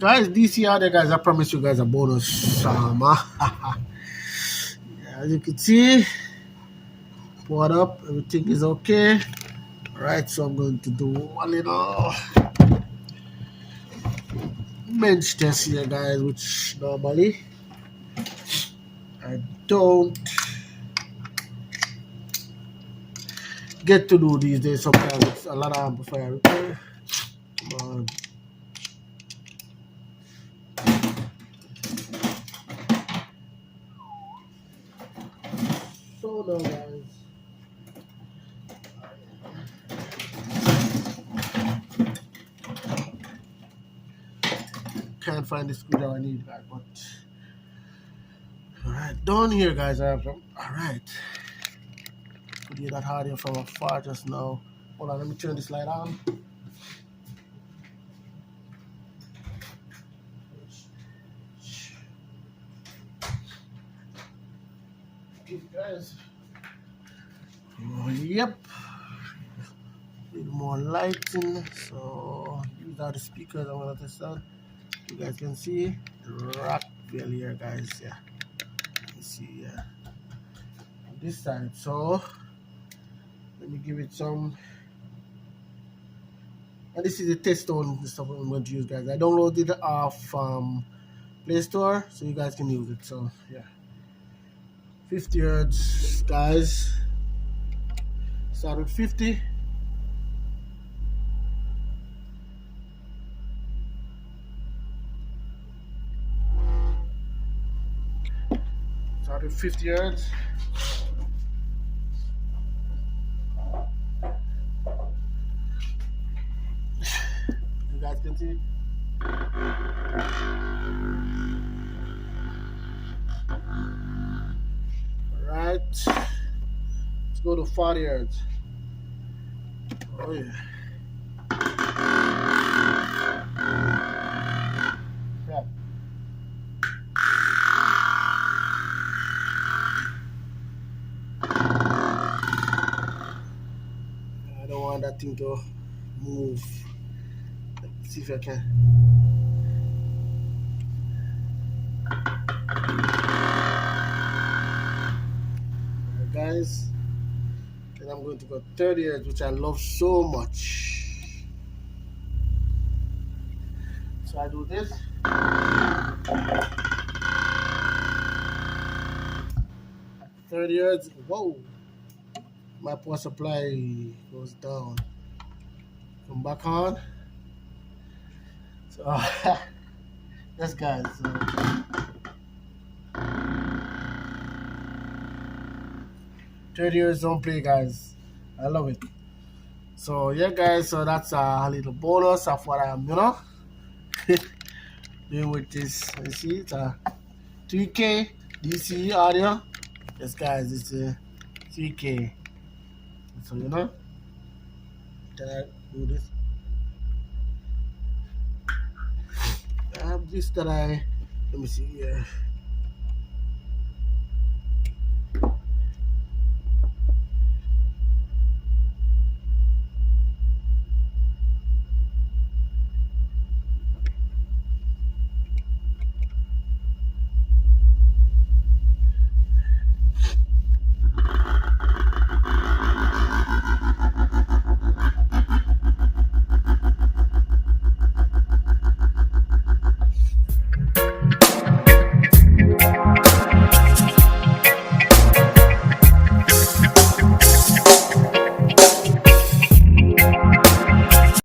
guys, DC out there, guys. I promise you guys a bonus. As you can see, poured up, everything is okay. Alright, so I'm going to do a little bench test here, guys, which normally I don't get to do these days. Sometimes it's a lot of amplifier repair. Come on. So now, guys, can't find the screwdriver I need, guys, but alright, down here, guys, I have some. Alright, could hear that audio from afar just now. Hold on, let me turn this light on. Okay, guys. Oh, yep. Need more lighting, so these are the speakers I'm gonna test out. You guys can see Rockville here, guys. Yeah, you see, yeah, on this side. So let me give it some. And this is the test on the stuff I'm going to use, guys. I downloaded it off Play Store, so you guys can use it. So yeah, 50 hertz, guys. Start with 50. Start with 50 hertz. You guys can see. Alright. Let's go to 40 hertz. Oh yeah. Yeah. I don't want that thing to move. Let's see if I can. Alright, guys. Then I'm going to go 30 hertz, which I love so much. So I do this. At 30 hertz, whoa, my power supply goes down. Come back on. So yes, guys. So, 30 hertz don't play, guys. I love it. So yeah, guys. So that's a little bonus of what I'm, doing with this. You see, it's a 3K DC audio. Yes, guys, it's a 3K. So can I do this? I have this that let me see here.